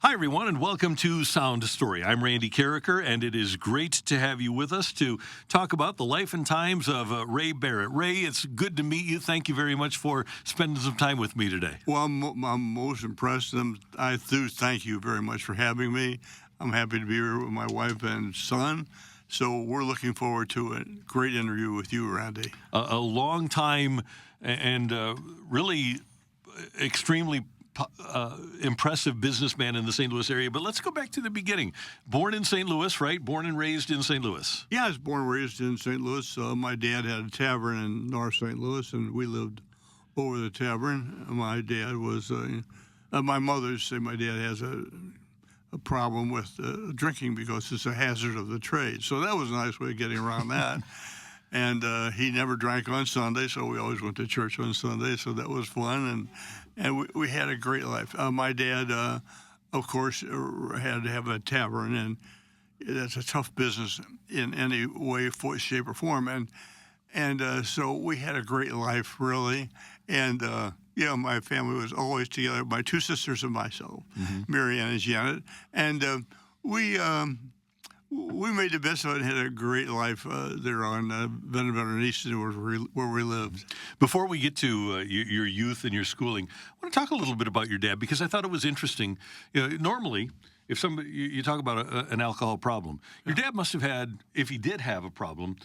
Hi, everyone, and welcome to SoundStory. I'm Randy Karraker, and it is great to have you with us to talk about the life and times of Ray Barrett. Ray, it's good to meet you. Thank you very much for spending some time with me today. Well, I'm most impressed, and I do thank you very much for having me. I'm happy to be here with my wife and son, so we're looking forward to a great interview with you, Randy. A long time and really extremely impressive businessman in the St. Louis area. But let's go back to the beginning. Born in St. Louis, right? Born and raised in St. Louis. Yeah, I was born and raised in St. Louis. My dad had a tavern in North St. Louis, and we lived over the tavern. My dad was, my mother said my dad has a problem with drinking because it's a hazard of the trade. So that was a nice way of getting around that. And he never drank on Sunday, so we always went to church on Sunday, so that was fun. And we had a great life. My dad, of course, had to have a tavern, and that's a tough business in any way, shape, or form. And so we had a great life, really. And, my family was always together, my two sisters and myself, Mary Ann and Janet. And we made the best of it and had a great life there on Bentonville and Easton, where we lived. Before we get to your youth and your schooling, I want to talk a little bit about your dad, because I thought it was interesting. Normally, if somebody you talk about an alcohol problem, your dad must have had, if he did have a problem,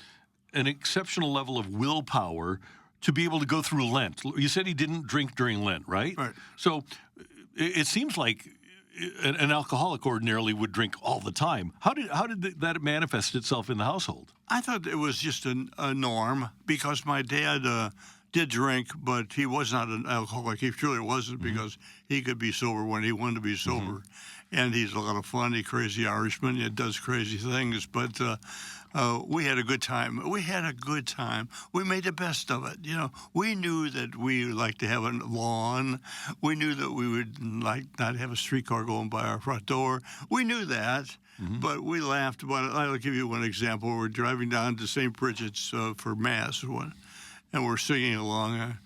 an exceptional level of willpower to be able to go through Lent. You said he didn't drink during Lent, right? Right. So it seems like an alcoholic ordinarily would drink all the time. How did that manifest itself in the household? I thought it was just a norm, because my dad did drink, but he was not an alcoholic. He truly wasn't, because he could be sober when he wanted to be sober. And he's a lot of fun. He's a crazy Irishman. He does crazy things, but we had a good time. We made the best of it. We knew that we would like to have a lawn. We knew that we would like not have a streetcar going by our front door. We knew that, but we laughed about it. I'll give you one example. We're driving down to St. Bridget's for Mass, and we're singing along.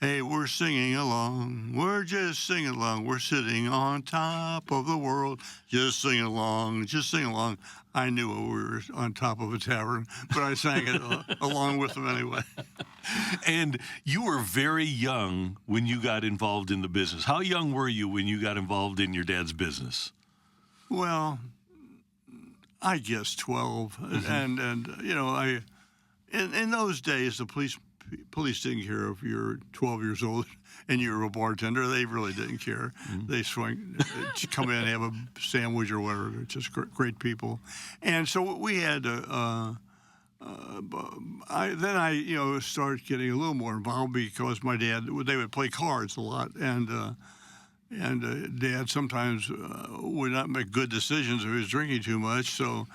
Hey, we're singing along. We're just singing along. We're sitting on top of the world. Just singing along. Just singing along. I knew we were on top of a tavern, but I sang it along with them anyway. And you were very young when you got involved in the business. How young were you when you got involved in your dad's business? Well, I guess 12. And in those days, the police didn't care if you're 12 years old and you're a bartender. They really didn't care. They come in and have a sandwich or whatever. They're just great people. And so we had I started getting a little more involved, because my dad, they would play cards a lot, and Dad sometimes would not make good decisions if he was drinking too much. So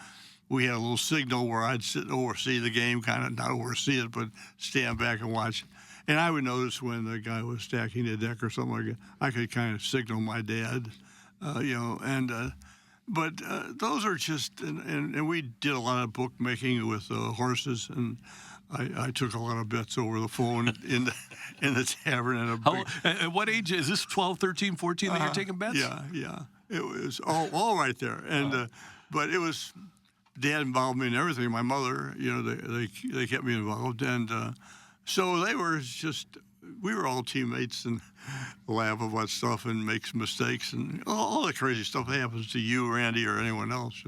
we had a little signal where I'd sit and oversee the game, kind of not oversee it, but stand back and watch. And I would notice when the guy was stacking the deck or something like that, I could kind of signal my dad, But those are just, and we did a lot of bookmaking with horses, and I took a lot of bets over the phone in the tavern. At what age? Is this 12, 13, 14 that you're taking bets? Yeah. It was all right there. And but it was, Dad involved me in everything. My mother, they kept me involved. And so they were just, we were all teammates and laugh about stuff and make mistakes and all the crazy stuff that happens to you, Randy, or anyone else.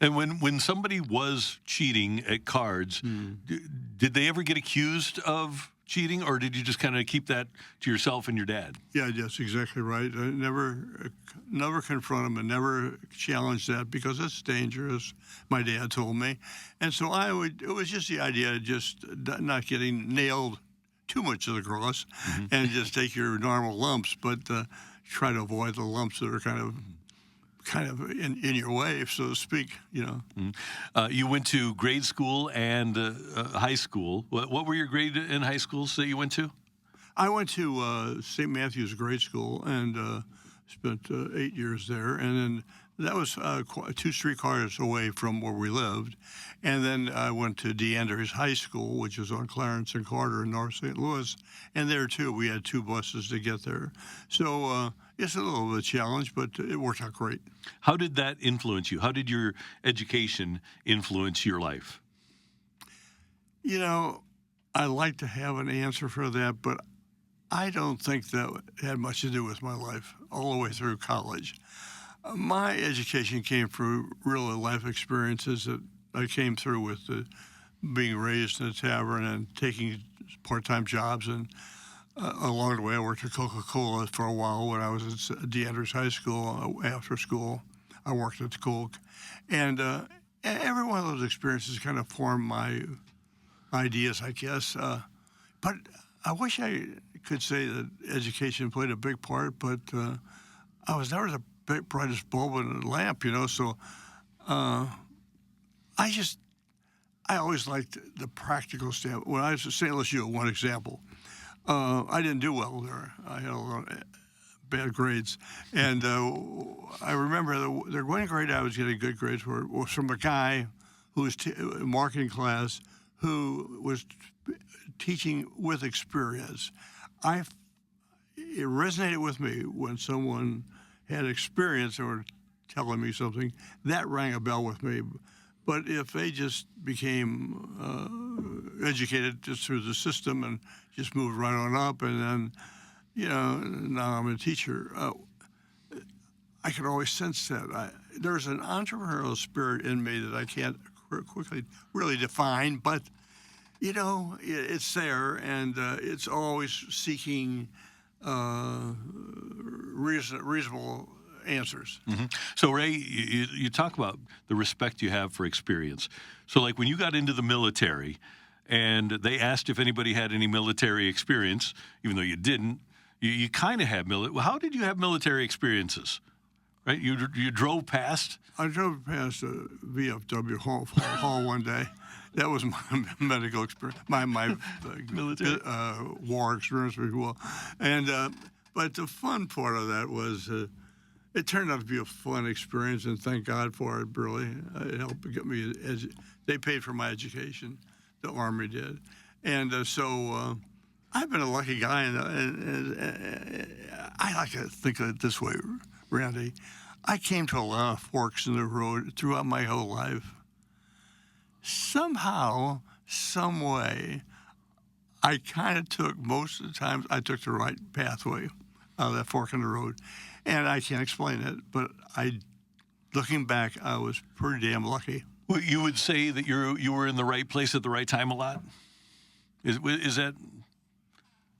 And when somebody was cheating at cards, did they ever get accused of cheating, or did you just kind of keep that to yourself and your dad? Yeah, that's exactly right. I never confront him and never challenge that, because it's dangerous, my dad told me. And so it was just the idea of just not getting nailed too much of the cross and just take your normal lumps, but try to avoid the lumps that are kind of in your way, so to speak, You went to grade school and high school. What were your grade in high schools that you went to? I went to St. Matthew's grade school and Spent 8 years there, and then that was 2 streetcars away from where we lived. And then I went to DeAndrews High School, which is on Clarence and Carter in North St. Louis. And there, too, we had 2 buses to get there. So it's a little bit of a challenge, but it worked out great. How did that influence you? How did your education influence your life? You know, I like to have an answer for that, but I don't think that had much to do with my life all the way through college. My education came through real life experiences that I came through with being raised in a tavern and taking part-time jobs. And along the way, I worked at Coca-Cola for a while when I was at DeAndrews High School. After school, I worked at the Coke. And every one of those experiences kind of formed my ideas, I guess. But I wish I could say that education played a big part, but I was never the brightest bulb in the lamp, you know. So I always liked the practical stuff. When I was at St. Louis U, one example, I didn't do well there. I had a lot of bad grades, and I remember the one grade I was getting good grades was from a guy who was in marketing class who was teaching with experience. It resonated with me when someone had experience and were telling me something. That rang a bell with me. But if they just became educated just through the system and just moved right on up, and then, you know, now I'm a teacher, I could always sense that. There's an entrepreneurial spirit in me that I can't quickly really define, but, you know, it's there, and it's always seeking reasonable answers. Mm-hmm. So, Ray, you talk about the respect you have for experience. So, like when you got into the military and they asked if anybody had any military experience, even though you didn't, you kind of had military. Well, how did you have military experiences? Right? You drove past? I drove past a VFW hall one day. That was my medical experience, my Military war experience, if you will. And but the fun part of that was it turned out to be a fun experience, and thank God for it. Really, it helped get me. They paid for my education, the Army did, and so I've been a lucky guy, and I like to think of it this way, Randy. I came to a lot of forks in the road throughout my whole life. Somehow, some way, I kind of took, most of the times, I took the right pathway out of that fork in the road. And I can't explain it, but looking back, I was pretty damn lucky. Well, you would say that you were in the right place at the right time a lot? Is that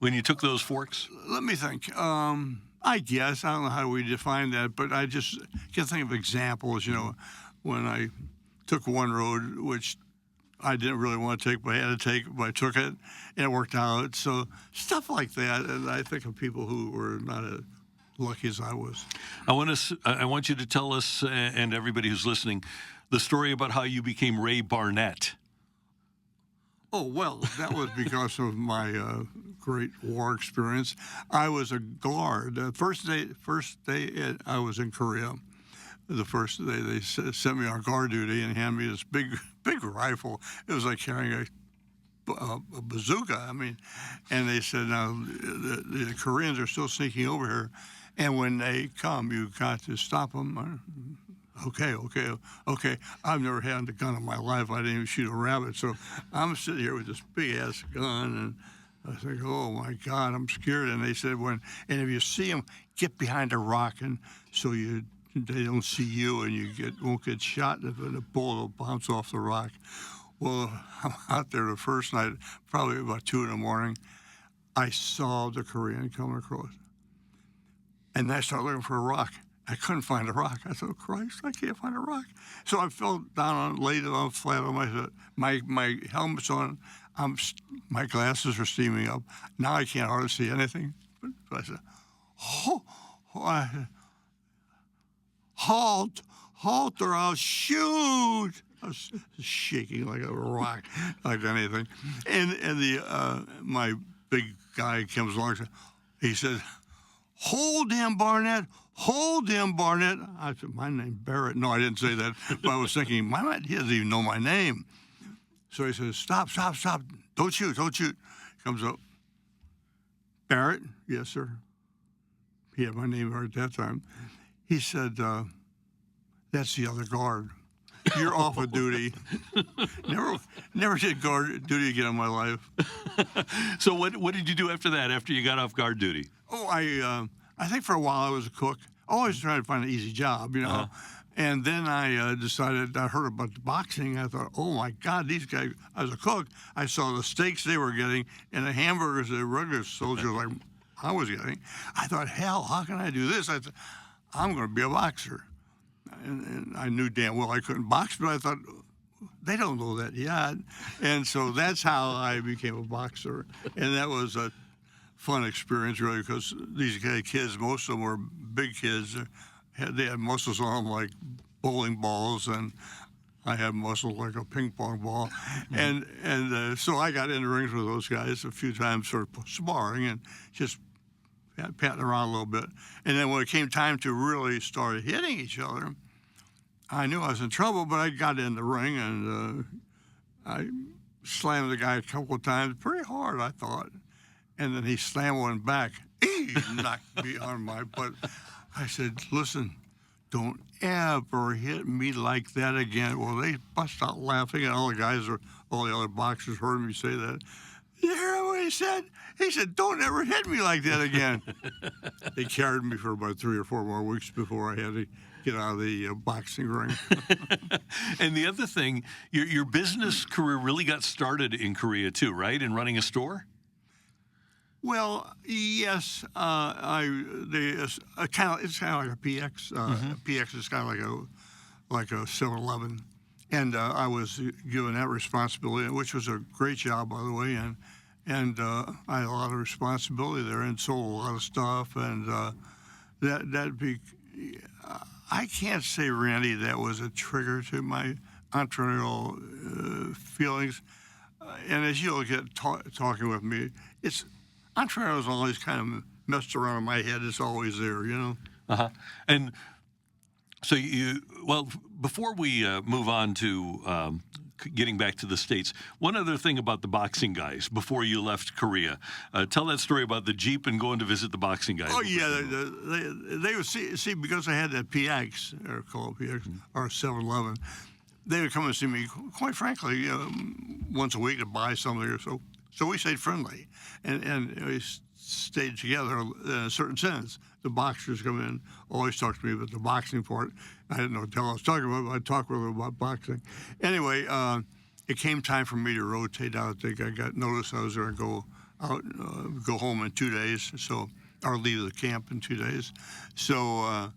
when you took those forks? Let me think. I guess. I don't know how we define that, but I just can think of examples, you know, when I took one road, which I didn't really want to take, but I had to take, but I took it, and it worked out. So stuff like that, and I think of people who were not as lucky as I was. I want you to tell us and everybody who's listening the story about how you became Ray Barnett. Oh, well, that was because of my great war experience. I was a guard. First day I was in Korea. The first day they sent me on guard duty and handed me this big rifle. It was like carrying a bazooka. I mean, and they said, now the Koreans are still sneaking over here, and when they come, you got to stop them. Okay. I've never had a gun in my life. I didn't even shoot a rabbit. So I'm sitting here with this big-ass gun, and I think, oh, my God, I'm scared. And they said, and if you see them, get behind a rock, and so they don't see you, and you won't get shot if a bullet will bounce off the rock. Well, I'm out there the first night, probably about 2 in the morning. I saw the Korean coming across, and I started looking for a rock. I couldn't find a rock. I thought, Christ, I can't find a rock. So I fell down laid on flat on my head. My helmet's on. My glasses are steaming up. Now I can't hardly see anything. So I said, halt, or I'll shoot. I was shaking like a rock, like anything. And my big guy comes along. He said, hold him, Barnett. hold him, Barnett. I said, my name's Barrett. No, I didn't say that. But I was thinking, he doesn't even know my name. So he says, stop. Don't shoot. He comes up. Barrett? Yes, sir. He had my name right at that time. He said, that's the other guard. You're off of duty. Never did guard duty again in my life. So what did you do after that, after you got off guard duty? Oh, I think for a while I was a cook. Always trying to find an easy job, you know. Uh-huh. And then I decided, I heard about the boxing. I thought, oh, my God, these guys, I was a cook. I saw the steaks they were getting and the hamburgers the regular soldiers like I was getting. I thought, hell, how can I do this? I thought, I'm going to be a boxer. And I knew damn well I couldn't box, but I thought, they don't know that yet. And so that's how I became a boxer. And that was a fun experience, really, because these kids, most of them were big kids. They had muscles on them like bowling balls, and I had muscles like a ping pong ball. And so I got in the rings with those guys a few times, sort of sparring and just patting around a little bit. And then when it came time to really start hitting each other, I knew I was in trouble, but I got in the ring and I slammed the guy a couple of times, pretty hard, I thought. And then he slammed one back. He knocked me on my butt. I said, listen, don't ever hit me like that again. Well, they bust out laughing, and all the other boxers heard me say that. You hear what he said? He said, don't ever hit me like that again. They carried me for about 3 or 4 more weeks before I had to get out of the boxing ring. And the other thing, your business career really got started in Korea too, right? In running a store? Well, yes. It's kind of like a PX. PX is kind of like a 7-Eleven. And I was given that responsibility, which was a great job, by the way. And I had a lot of responsibility there and sold a lot of stuff. And I can't say, Randy, that was a trigger to my entrepreneurial feelings. And as you'll get talking with me, entrepreneurial's always kind of messed around in my head. It's always there, you know. And so before we move on to getting back to the States, one other thing about the boxing guys before you left Korea. Tell that story about the Jeep and going to visit the boxing guys. Oh, yeah. They would see, because I had that PX, or called PX, or 7-Eleven, they would come and see me, quite frankly, once a week to buy something or so. So we stayed friendly, and we stayed together in a certain sense. The boxers come in, always talk to me about the boxing part. I didn't know what the hell I was talking about, but I'd talk with them about boxing. Anyway, it came time for me to rotate out. I think I got notice I was going to go out, go home in 2 days, or leave the camp in 2 days. So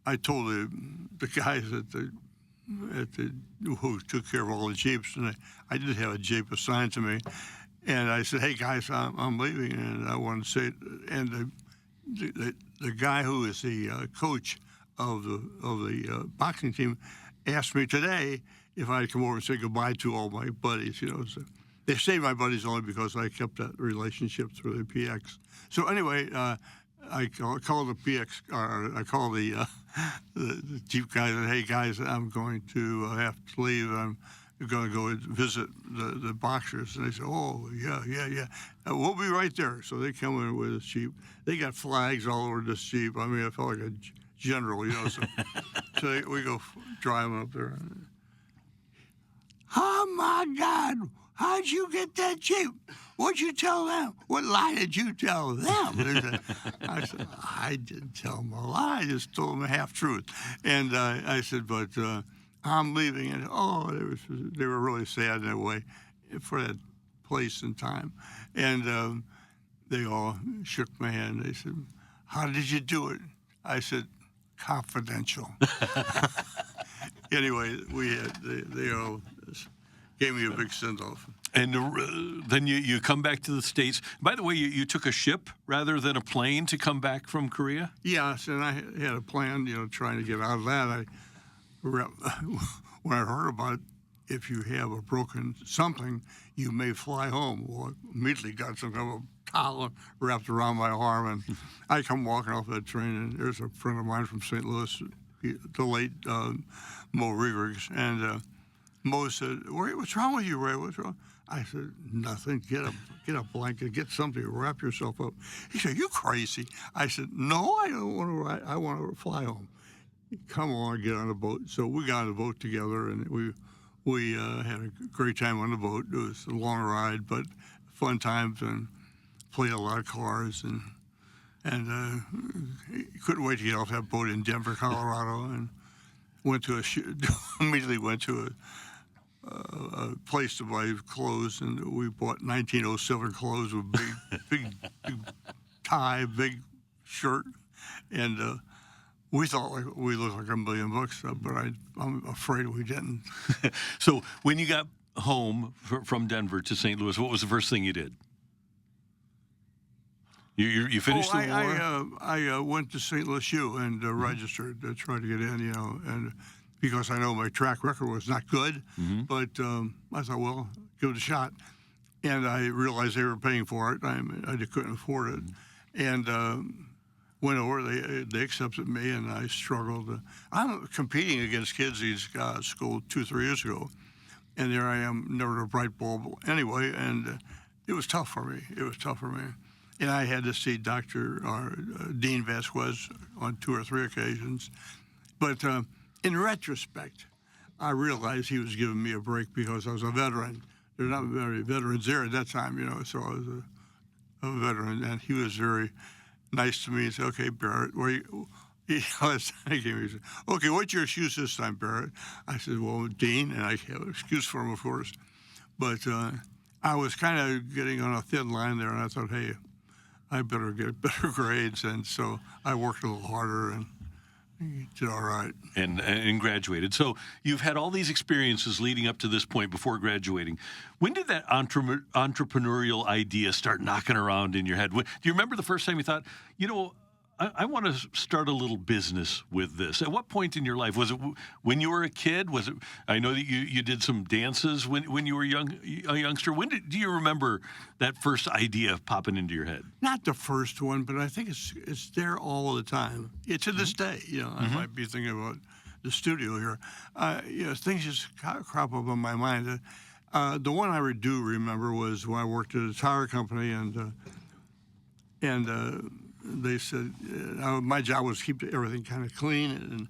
I told the guys who took care of all the Jeeps, and I did have a Jeep assigned to me. And I said, hey, guys, I'm leaving, and I want to say it. And the guy who is the coach of the boxing team asked me today if I'd come over and say goodbye to all my buddies, you know. So they stayed my buddies only because I kept that relationship through the PX. So anyway, I called the PX, or I called the Jeep guys and, hey, guys, I'm going to have to leave. I'm going to go visit the boxers. And they said, oh, yeah. We'll be right there. So they come in with this Jeep. They got flags all over this Jeep. I mean, I felt like a general, you know. So we go driving up there. Oh, my God. How'd you get that Jeep? What'd you tell them? What lie did you tell them? I said, I didn't tell them a lie. I just told them a half-truth. And I said, but I'm leaving. And, they were really sad in that way for that place and time. And they all shook my hand. They said, how did you do it? I said, confidential. Anyway, they all gave me a big send-off. And then you come back to the States. By the way, you took a ship rather than a plane to come back from Korea? Yes, and I had a plan, you know, trying to get out of that. When I heard about if you have a broken something, you may fly home. Well, I immediately got some kind of a collar wrapped around my arm, and I come walking off that train, and there's a friend of mine from St. Louis, the late Mo Reavers, and Mo said, "What's wrong with you, Ray? What's wrong?" I said, "Nothing. Get a blanket, get something to wrap yourself up." He said, "You crazy?" I said, "No, I don't want to ride. I want to fly home." Come on, get on the boat. So we got on the boat together, and we had a great time on the boat. It was a long ride, but fun times, and played a lot of cars, and couldn't wait to get off that boat in Denver, Colorado, and immediately went to a place to buy clothes, and we bought 1907 clothes with big tie, big shirt, and we thought we looked like $1 million, but I'm afraid we didn't. So when you got home from Denver to St. Louis, what was the first thing you did? You finished the war? I went to St. Louis U and registered to try to get in, and because I know my track record was not good, but I thought, well, give it a shot. And I realized they were paying for it. I couldn't afford it. And went over, they accepted me, and I struggled. I'm competing against kids he's got at school 2-3 years ago, and there I am, never a bright bulb anyway, and it was tough for me. And I had to see Dean Vasquez on 2 or 3 occasions. But in retrospect, I realized he was giving me a break because I was a veteran. There were not very veterans there at that time, so I was a veteran, and he was very nice to me. He said, "Okay, Barrett, he said, "Okay, what's your excuse this time, Barrett?" I said, "Well, Dean," and I have an excuse for him, of course. But I was kind of getting on a thin line there, and I thought, hey, I better get better grades, and so I worked a little harder and did all right. And graduated. So you've had all these experiences leading up to this point before graduating. When did that entrepreneurial idea start knocking around in your head? Do you remember the first time you thought, I want to start a little business with this? At what point in your life? Was it when you were a kid? Was it? I know that you did some dances when you were a youngster. Do you remember that first idea popping into your head? Not the first one, but I think it's there all the time. To this day, I might be thinking about the studio here. Things just crop up on my mind. The one I do remember was when I worked at a tire company, and they said my job was to keep everything kind of clean, and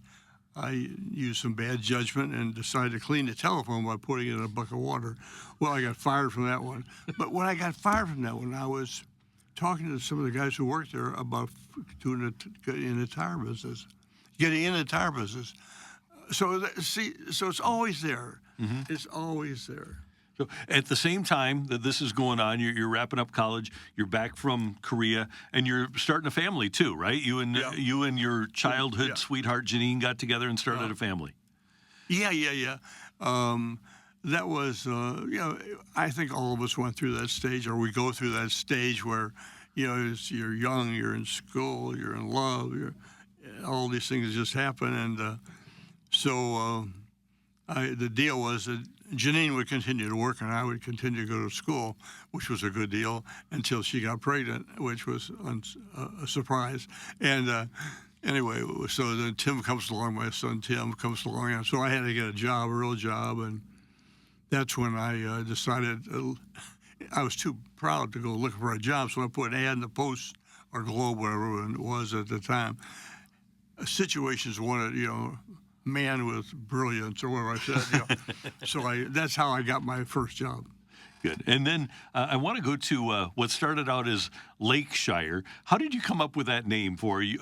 I used some bad judgment and decided to clean the telephone by putting it in a bucket of water. Well, I got fired from that one. But when I got fired from that one, I was talking to some of the guys who worked there about getting in the tire business. So it's always there. It's always there. So at the same time that this is going on, you're wrapping up college, you're back from Korea, and you're starting a family too, right? You and your childhood sweetheart Janine got together and started a family. Yeah. That was, I think all of us went through that stage, or we go through that stage where, you're young, you're in school, you're in love, all these things just happen, and so the deal was that Janine would continue to work and I would continue to go to school, which was a good deal, until she got pregnant, which was a surprise. And anyway, so then Tim comes along, my son Tim comes along, and so I had to get a real job, and that's when I decided I was too proud to go looking for a job, so I put an ad in the Post or Globe, whatever it was at the time. Situations wanted, man with brilliance, or whatever I said. So that's how I got my first job. Good. And then I want to go to what started out as Lakeshire. How did you come up with that name for you?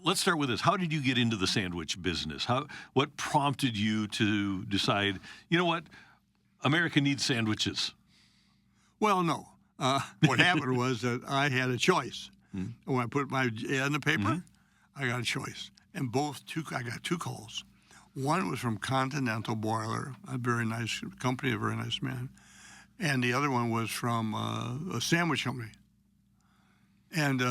Let's start with this. How did you get into the sandwich business? What prompted you to decide, what, America needs sandwiches? Well, no. What happened was that I had a choice. When I put my ad in the paper, I got a choice. And I got 2 calls. One was from Continental Boiler, a very nice company, a very nice man. And the other one was from a sandwich company. And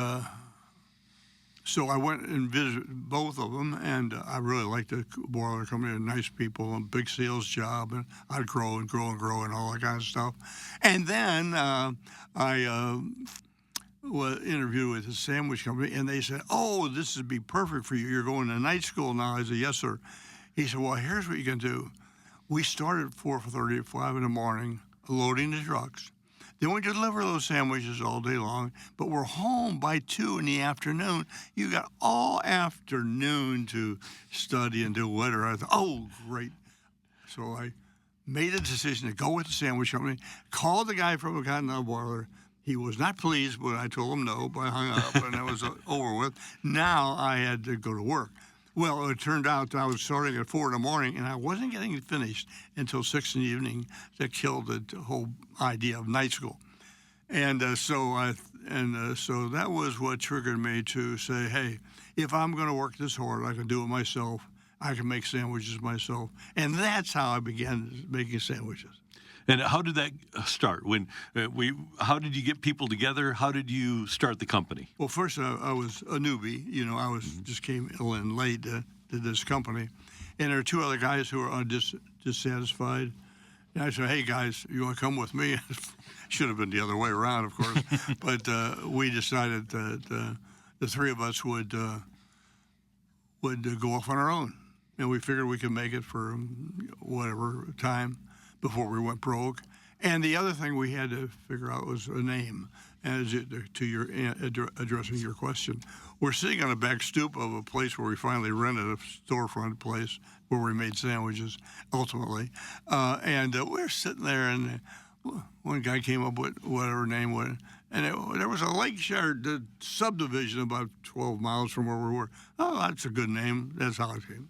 So I went and visited both of them, and I really liked the boiler company. They're nice people, and big sales job, and I'd grow and grow and grow and all that kind of stuff. And then I was interviewed with the sandwich company, and they said, "Oh, this would be perfect for you. You're going to night school now." I said, "Yes, sir." He said, "Well, here's what you can do. We start at 4:30 or 5 in the morning, loading the trucks. Then we deliver those sandwiches all day long, but we're home by 2 in the afternoon. You got all afternoon to study and do whatever." I thought, "Oh, great." So I made a decision to go with the sandwich company, called the guy from the Continental Boiler. He was not pleased, but I told him no, but I hung up, and that was over with. Now I had to go to work. Well, it turned out that I was starting at 4 in the morning, and I wasn't getting it finished until 6 in the evening. That killed the whole idea of night school. And so that was what triggered me to say, hey, if I'm going to work this hard, I can do it myself. I can make sandwiches myself. And that's how I began making sandwiches. And how did that start? How did you get people together? How did you start the company? Well, first I was a newbie. I was just came in late to this company, and there were 2 other guys who were dissatisfied. And I said, "Hey guys, you want to come with me?" Should have been the other way around, of course. But we decided that the 3 of us would go off on our own, and we figured we could make it for whatever time before we went broke. And the other thing we had to figure out was a name. As addressing your question, we're sitting on a back stoop of a place where we finally rented a storefront place where we made sandwiches, ultimately. And we're sitting there, and one guy came up with whatever name was, and there was a Lakeshire subdivision about 12 miles from where we were. Oh, that's a good name. That's how it came.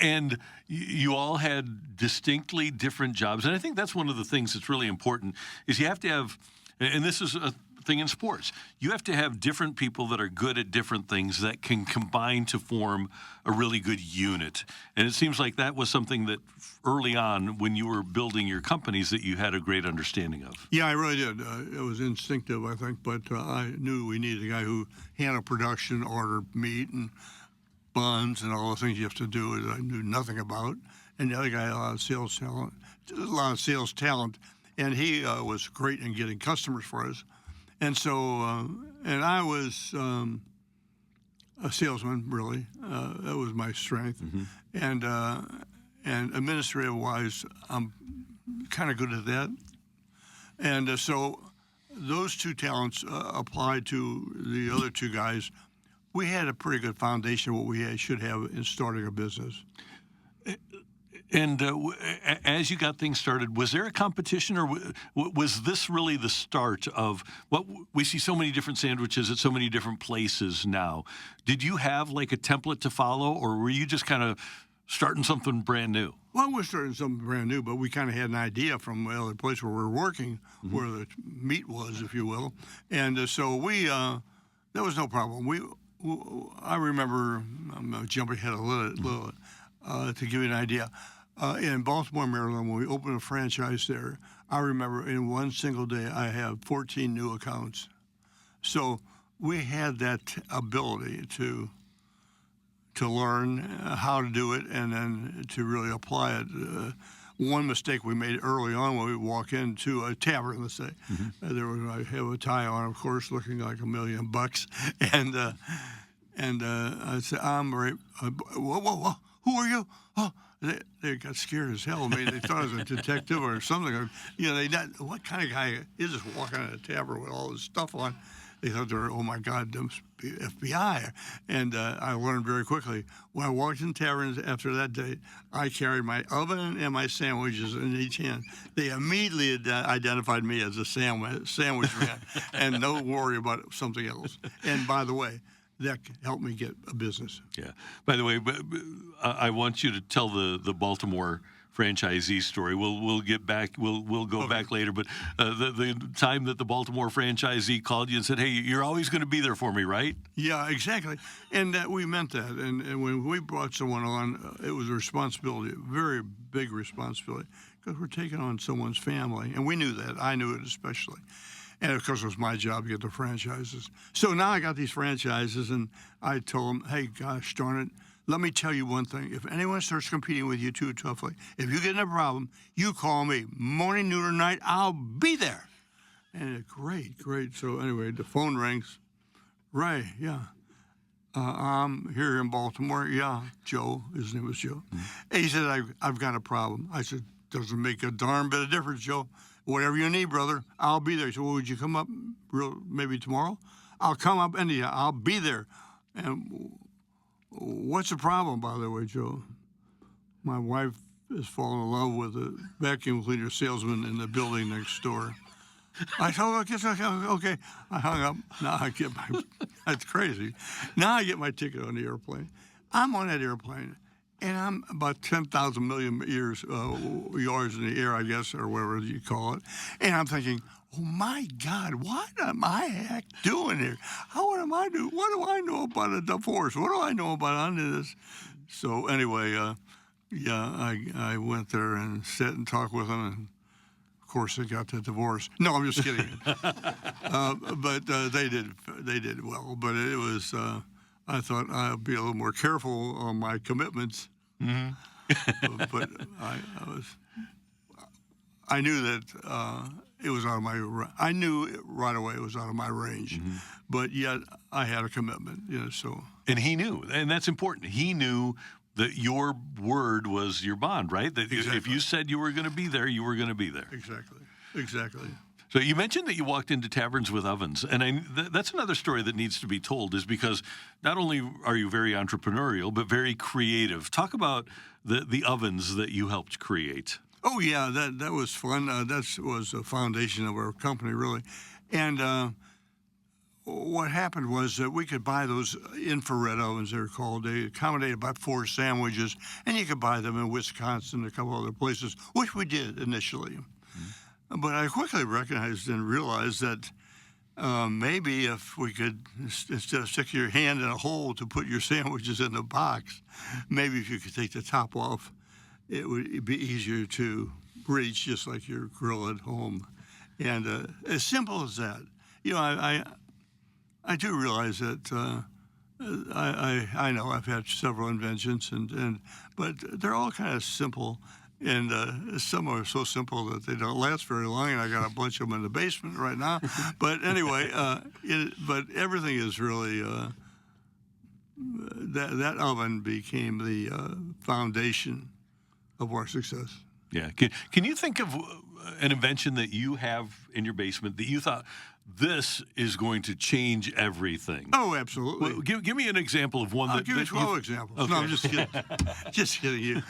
And you all had distinctly different jobs. And I think that's one of the things that's really important is you have to have, and this is a thing in sports, you have to have different people that are good at different things that can combine to form a really good unit. And it seems like that was something that early on when you were building your companies that you had a great understanding of. Yeah, I really did. It was instinctive, I think, but I knew we needed a guy who handled production, ordered meat and buns and all the things you have to do that I knew nothing about. And the other guy had a lot of sales talent, and he was great in getting customers for us. And so, and I was a salesman, really. That was my strength. Mm-hmm. And administrative-wise, I'm kind of good at that. And so those 2 talents applied to the other 2 guys. We had a pretty good foundation of what we should have in starting a business. And as you got things started, was there a competition, or was this really the start of what we see so many different sandwiches at so many different places now? Did you have like a template to follow, or were you just kind of starting something brand new? Well, we're starting something brand new, but we kind of had an idea from the other place where we were working, mm-hmm. where the meat was, if you will. And so there was no problem. I remember, I'm jumping ahead a little to give you an idea. In Baltimore, Maryland, when we opened a franchise there, I remember in one single day I have 14 new accounts. So we had that ability to learn how to do it and then to really apply it. One mistake we made early on when we walk into a tavern, let's say, mm-hmm. I have a tie on, of course, looking like $1 million, and I said, "I'm right. Whoa, who are you?" Oh, they got scared as hell. I mean, they thought I was a detective or something. What kind of guy is this walking in a tavern with all this stuff on? They thought they were, oh my God, them FBI. And I learned very quickly. When I walked in taverns after that day, I carried my oven and my sandwiches in each hand. They immediately identified me as a sandwich man, and no worry about something else. And by the way, that helped me get a business. Yeah. By the way, I want you to tell the Baltimore franchisee story. We'll get back. We'll go back later. But the time that the Baltimore franchisee called you and said, "Hey, you're always going to be there for me, right?" Yeah, exactly. And we meant that. And when we brought someone on, it was a responsibility, a very big responsibility, because we're taking on someone's family, and we knew that. I knew it especially. And, of course, it was my job to get the franchises. So now I got these franchises, and I told them, hey, gosh darn it, let me tell you one thing. If anyone starts competing with you too toughly, if you get in a problem, you call me. Morning, noon, or night, I'll be there. And great. So anyway, the phone rings. Ray, yeah. I'm here in Baltimore. Yeah, Joe. His name was Joe. And he said, I've got a problem. I said, doesn't make a darn bit of difference, Joe. Whatever you need, brother, I'll be there. He said, well, would you come up maybe tomorrow? I'll come up anyhow. I'll be there. And what's the problem, by the way, Joe? My wife has fallen in love with a vacuum cleaner salesman in the building next door. I told her, okay. I hung up. Now I get that's crazy. Now I get my ticket on the airplane. I'm on that airplane, and I'm about 10,000 million yards in the air, I guess, or whatever you call it. And I'm thinking, oh, my God, what am I doing here? What am I doing? What do I know about a divorce? What do I know about this? So anyway, I went there and sat and talked with them, and of course they got the divorce. No, I'm just kidding. But they did well. But it was, I thought I'll be a little more careful on my commitments. Mm-hmm. But I knew that it was out of my. I knew right away it was out of my range, mm-hmm. But yet I had a commitment. So. And he knew, and that's important. He knew that your word was your bond, right? That exactly. If you said you were going to be there, you were going to be there. Exactly. So you mentioned that you walked into taverns with ovens, and that's another story that needs to be told, is because not only are you very entrepreneurial, but very creative. Talk about the ovens that you helped create. Oh, yeah, that was fun. That was the foundation of our company, really. And what happened was that we could buy those infrared ovens, they're called. They accommodated about 4 sandwiches, and you could buy them in Wisconsin and a couple other places, which we did initially. Mm-hmm. But I quickly recognized and realized that maybe if we could, instead of sticking your hand in a hole to put your sandwiches in the box, maybe if you could take the top off, it would be easier to reach, just like your grill at home. And as simple as that. I do realize that I know I've had several inventions, but they're all kind of simple, and some are so simple that they don't last very long, and I got a bunch of them in the basement right now. But anyway, but everything is really that oven became the foundation of our success. Yeah. Can you think of an invention that you have in your basement that you thought, this is going to change everything? Oh, absolutely. Well, give me an example of one. I'll give you 12 examples. Okay. No, I'm just kidding. Just kidding you.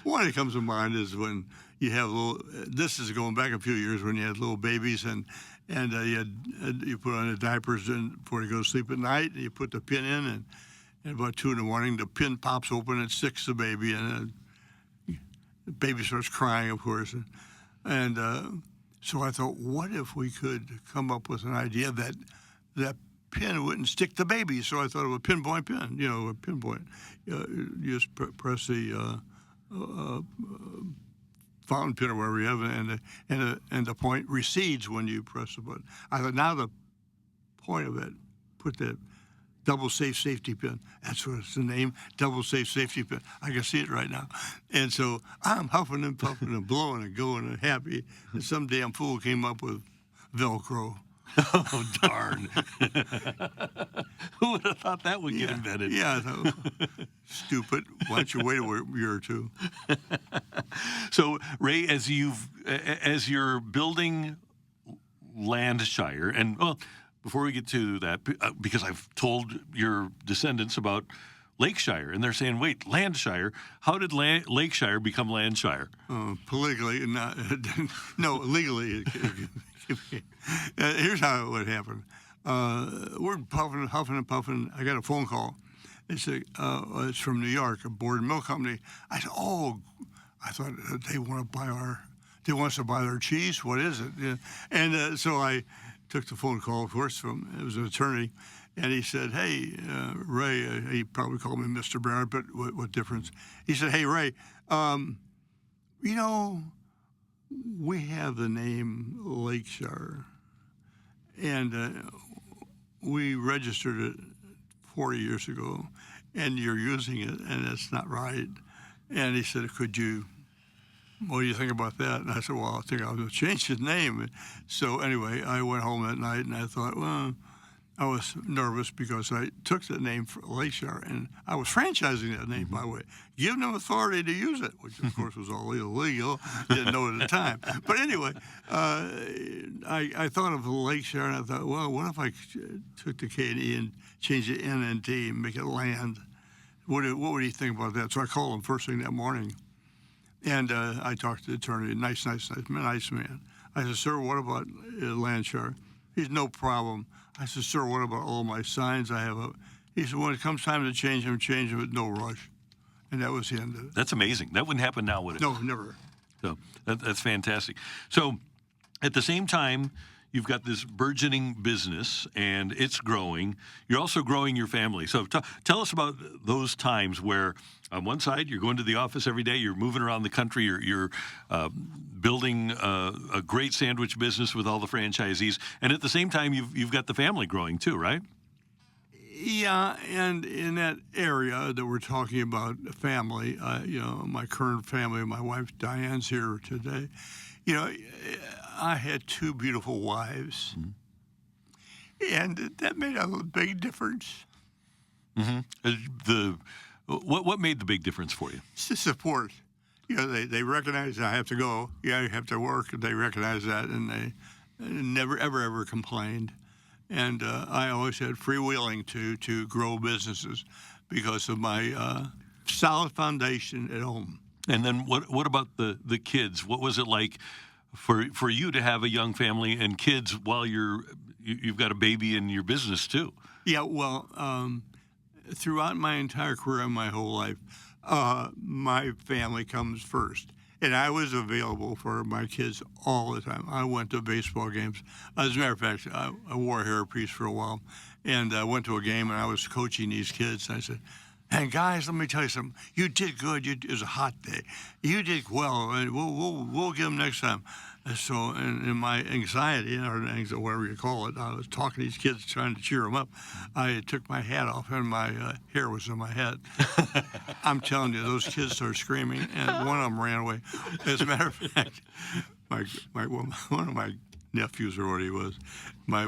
One that comes to mind is when you have this is going back a few years, when you had little babies and you put on the diapers before you go to sleep at night, and you put the pin in, and about 2 in the morning, the pin pops open and sticks the baby, and the baby starts crying, of course. So I thought, what if we could come up with an idea that pin wouldn't stick the baby? So I thought of a pinpoint pin, a pinpoint. You just press the fountain pin or whatever you have, and the point recedes when you press the button. I thought, now the point of it, put that double safe safety pin. That's what it's the name, double safe safety pin. I can see it right now. And so I'm huffing and puffing and blowing and going and happy. And some damn fool came up with Velcro. Oh, darn. Who would have thought that would get invented? Yeah, stupid. Why don't you wait a year or two? So, Ray, as you're building Landshire, and before we get to that, because I've told your descendants about Lakeshire, and they're saying, wait, Landshire? How did Lakeshire become Landshire? Politically, no, legally. Here's how it would happen. We're huffing and puffing. I got a phone call. They said, it's from New York, a board and milk company. I said, I thought they want us to buy their cheese. What is it? Yeah. And so I took the phone call, of course, it was an attorney, and he said, hey, Ray, he probably called me Mr. Barrett, but what difference? He said, hey, Ray, we have the name Lakeshire, and we registered it 40 years ago, and you're using it, and it's not right. And he said, what do you think about that? And I said, well, I think I'll change his name. So anyway, I went home that night, and I thought, well, I was nervous because I took the name for Lakeshore, and I was franchising that name, by the way, giving them authority to use it, which of course was all illegal. Didn't know at the time. But anyway, I thought of Lakeshore, and I thought, well, what if I took the K&E and changed it N and T and make it Land? What would he think about that? So I called him first thing that morning, and I talked to the attorney, nice man. I said, sir, what about Landshire? He's no problem. I said, sir, what about all my signs I have up? He said, when it comes time to change them with no rush. And that was the end of it. That's amazing. That wouldn't happen now, would it? No, never. So that's fantastic. So at the same time, you've got this burgeoning business, and it's growing. You're also growing your family. So tell us about those times where, on one side, you're going to the office every day, you're moving around the country, you're building a great sandwich business with all the franchisees, and at the same time, you've got the family growing too, right? Yeah, and in that area that we're talking about, family, my current family, my wife Diane's here today. I had two beautiful wives, and that made a big difference. What made the big difference for you? It's the support. They recognize I have to go. Yeah, I have to work. They recognize that, and they never, ever complained. And I always had freewheeling to grow businesses because of my solid foundation at home. And then what about the kids? What was it like for you to have a young family and kids while you've got a baby in your business too? Yeah, well, throughout my entire career and my whole life, my family comes first. And I was available for my kids all the time. I went to baseball games. As a matter of fact, I wore a hairpiece for a while. And I went to a game, and I was coaching these kids. And I said, and guys, let me tell you something. You did good. It was a hot day. You did well, and we'll get them next time. And so, in my anxiety, or whatever you call it, I was talking to these kids, trying to cheer them up. I took my hat off, and my hair was in my head. I'm telling you, those kids started screaming, and one of them ran away. As a matter of fact, one of my nephews, or what he was, my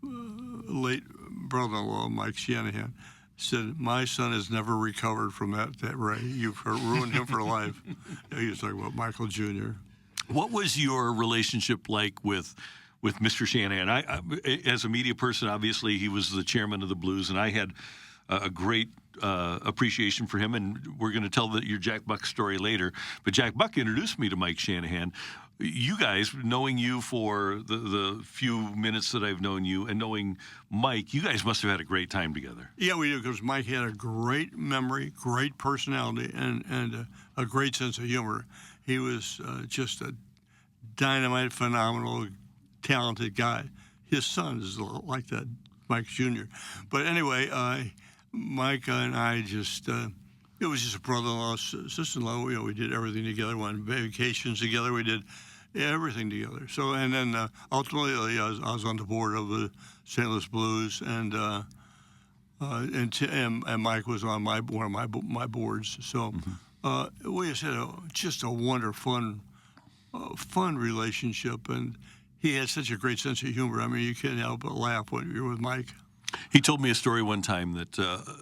late brother-in-law, Mike Shanahan, said, my son has never recovered from that Ray. You've ruined him for life. He was talking about Michael Jr. What was your relationship like with Mr. Shanahan? I, as a media person, obviously he was the chairman of the Blues, and I had a great appreciation for him, and we're going to tell your Jack Buck story later. But Jack Buck introduced me to Mike Shanahan. You guys, knowing you for the few minutes that I've known you and knowing Mike, you guys must have had a great time together. Yeah, we do, because Mike had a great memory, great personality, and a great sense of humor. He was just a dynamite, phenomenal, talented guy. His son is like that, Mike Jr. But anyway, Mike and I just, it was just a brother-in-law, sister-in-law. We did everything together. Went on vacations together. We did everything together. So, and then ultimately, I was on the board of the St. Louis Blues, and Mike was on one of my boards. So we just had a wonderful, fun relationship, and he had such a great sense of humor. I mean, you can't help but laugh when you're with Mike. He told me a story one time that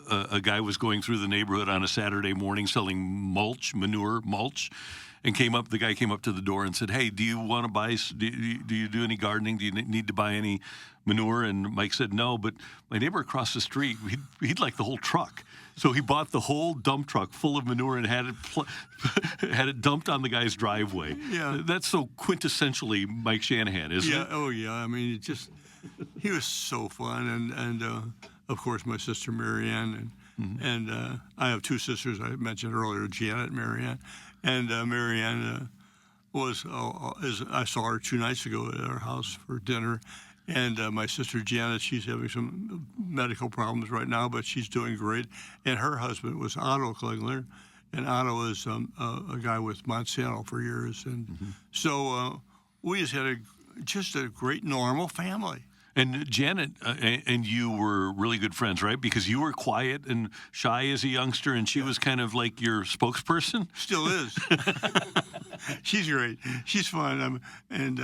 a guy was going through the neighborhood on a Saturday morning selling manure mulch, and the guy came up to the door and said, hey, do you want to buy, do you do any gardening? Do you need to buy any manure? And Mike said, no, but my neighbor across the street, he'd like the whole truck. So he bought the whole dump truck full of manure and had it dumped on the guy's driveway. Yeah. That's so quintessentially Mike Shanahan, isn't it? Yeah, oh yeah. I mean, he was so fun, and of course my sister Marianne, and I have two sisters I mentioned earlier, Janet and Marianne, and Marianne I saw her 2 nights ago at our house for dinner, and my sister Janet, she's having some medical problems right now, but she's doing great, and her husband was Otto Klingler, and Otto was a guy with Monsanto for years, and so we just had just a great normal family. And Janet and you were really good friends, right? Because you were quiet and shy as a youngster, and she was kind of like your spokesperson. Still is. She's great. She's fun. And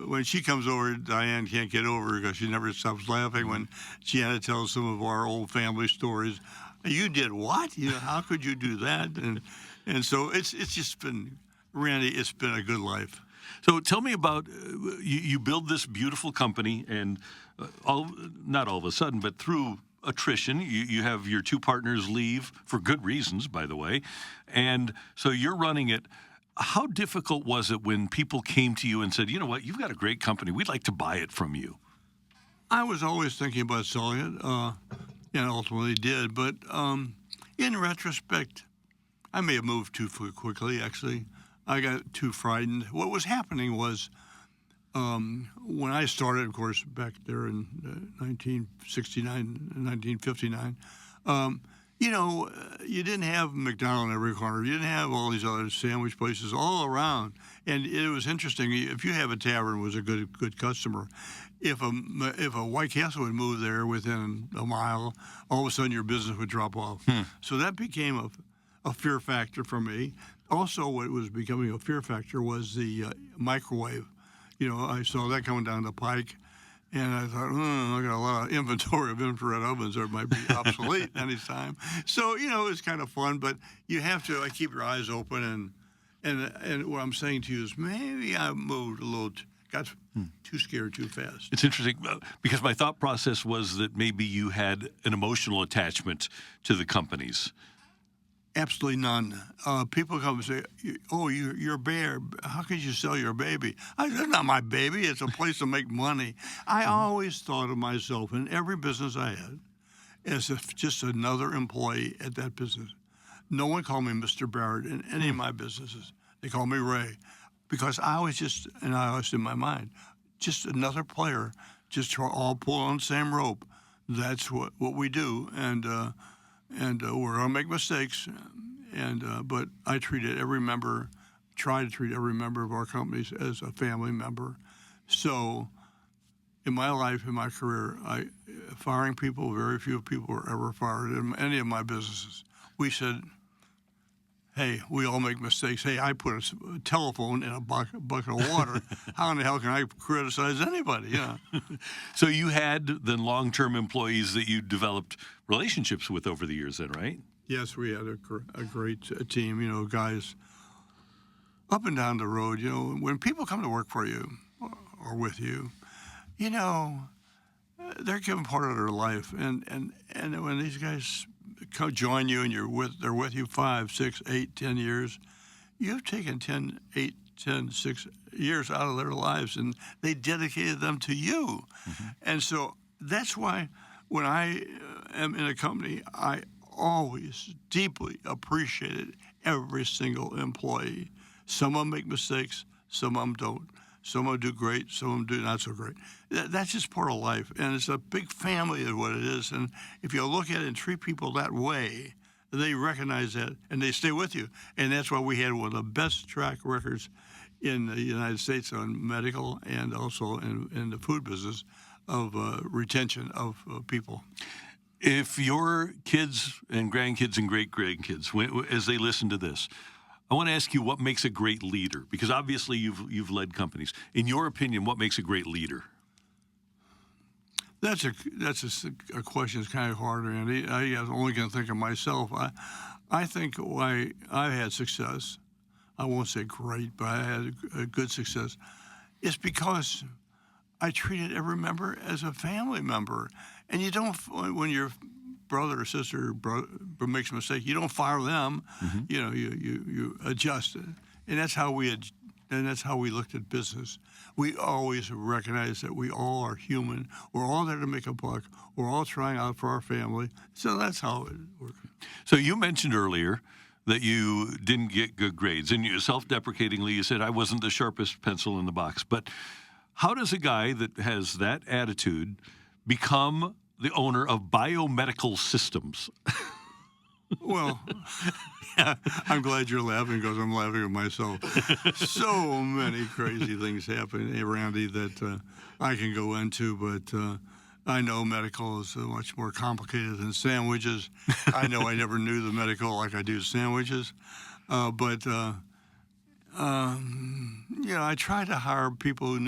when she comes over, Diane can't get over her because she never stops laughing when Janet tells some of our old family stories. You did what? You know, how could you do that? And so it's just been, Randy, it's been a good life. So tell me about you build this beautiful company, and not all of a sudden, but through attrition, you have your two partners leave for good reasons, by the way, and so you're running it. How difficult was it when people came to you and said, you know what, you've got a great company, we'd like to buy it from you? I was always thinking about selling it, and ultimately did, but in retrospect, I may have moved too quickly, actually. I got too frightened. What was happening was when I started, of course, back there in 1969, 1959, you didn't have McDonald's in every corner. You didn't have all these other sandwich places all around. And it was interesting. If you have a tavern was a good customer, if a White Castle would move there within a mile, all of a sudden your business would drop off. So that became a fear factor for me. Also, what was becoming a fear factor was the microwave. I saw that coming down the pike, and I thought, I got a lot of inventory of infrared ovens that might be obsolete anytime. So, it's kind of fun, but you have to keep your eyes open. And what I'm saying to you is maybe I moved a little, got too scared too fast. It's interesting because my thought process was that maybe you had an emotional attachment to the companies. Absolutely none. People come and say, "Oh, your bear. How could you sell your baby?" It's not my baby. It's a place to make money. I always thought of myself in every business I had as just another employee at that business. No one called me Mr. Barrett in any of my businesses. They called me Ray, because I was in my mind, just another player, just all pull on the same rope. That's what we do, and we're gonna make mistakes, but I try to treat every member of our companies as a family member. So, in my life, in my career, firing people, very few people were ever fired in any of my businesses. We said, hey, we all make mistakes. Hey, I put a telephone in a bucket of water. How in the hell can I criticize anybody? Yeah. So you had then long-term employees that you developed relationships with over the years then, right? Yes, we had a great team, guys up and down the road. When people come to work for you or with you, they're given part of their life. And when these guys come join you and they're with you 5, 6, 8, 10 years, you've taken 10, 8, 10, 6 years out of their lives, and they dedicated them to you. Mm-hmm. And so that's why when I am in a company, I always deeply appreciated every single employee. Some of them make mistakes, some of them don't. Some of them do great, some of them do not so great. That's just part of life, and it's a big family is what it is. And if you look at it and treat people that way, they recognize that, and they stay with you. And that's why we had one of the best track records in the United States on medical and also in the food business of retention of people. If your kids and grandkids and great-grandkids, as they listen to this, I want to ask you what makes a great leader, because obviously you've led companies. In your opinion, what makes a great leader? That's a question that's kind of hard, Randy. I only can think of myself. I think why I had success, I won't say great, but I had a good success, is because I treated every member as a family member. And you don't, when your brother or sister makes a mistake, you don't fire them. Mm-hmm. You adjust it, and that's how we looked at business. We always recognize that we all are human. We're all there to make a buck. We're all trying out for our family. So that's how it works. So you mentioned earlier that you didn't get good grades, and you self-deprecatingly you said I wasn't the sharpest pencil in the box. But how does a guy that has that attitude become the owner of Biomedical Systems? Well, yeah, I'm glad you're laughing because I'm laughing at myself. So many crazy things happen, Randy, that I can go into, but I know medical is much more complicated than sandwiches. I know I never knew the medical like I do sandwiches, but I try to hire people who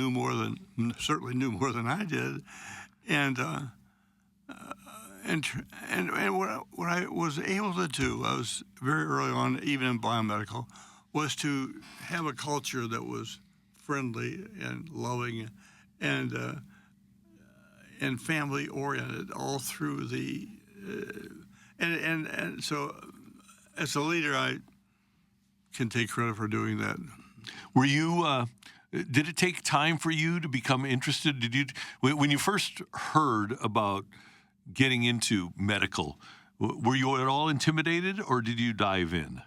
certainly knew more than I did, and what I was able to do, I was very early on, even in biomedical, was to have a culture that was friendly and loving, and family oriented all through the, and so as a leader, I can take credit for doing that. Were you? Did it take time for you to become interested? When you first heard about getting into medical, were you at all intimidated, or did you dive in?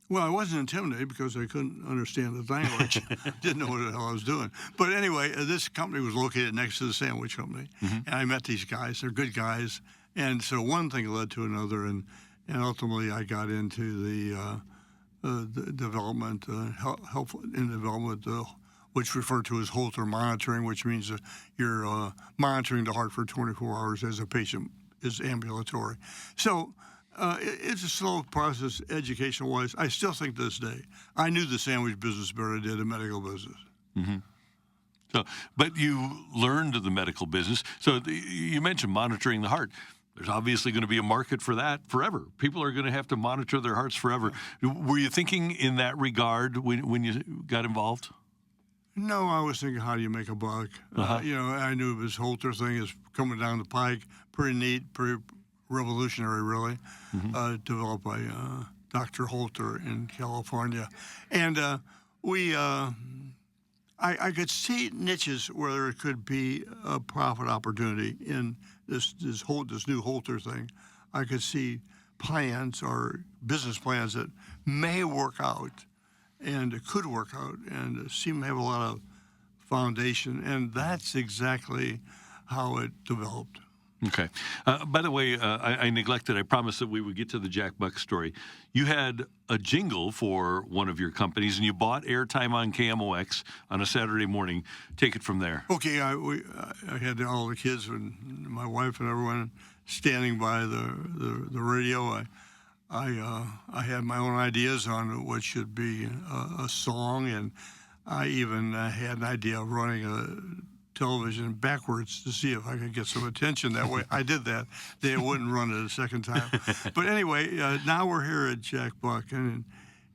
Well, I wasn't intimidated because I couldn't understand the language. Didn't know what the hell I was doing. But anyway, this company was located next to the sandwich company, and I met these guys. They're good guys, and so one thing led to another, and ultimately I got into the development, help in development, which referred to as Holter monitoring, which means that you're monitoring the heart for 24 hours as a patient is ambulatory. So it's a slow process education-wise. I still think to this day, I knew the sandwich business better than I did the medical business. Mm-hmm. So, but you learned the medical business. So you mentioned monitoring the heart. There's obviously going to be a market for that forever. People are going to have to monitor their hearts forever. Were you thinking in that regard when you got involved? No, I was thinking, how do you make a buck? I knew this Holter thing is coming down the pike. Pretty neat, pretty revolutionary, really. Developed by Dr. Holter in California. And I could see niches where there could be a profit opportunity in this new Holter thing. I could see plans or business plans that may work out and it could work out and seem to have a lot of foundation, and that's exactly how it developed. Okay. By the way, I neglected, I promised that we would get to the Jack Buck story. You had a jingle for one of your companies, and you bought airtime on KMOX on a Saturday morning. Take it from there. Okay, I had all the kids and my wife and everyone standing by the radio. I had my own ideas on what should be a song, and I even had an idea of running a television backwards to see if I could get some attention that way. I did that. They wouldn't run it a second time. But anyway, now we're here at Jack Buck, and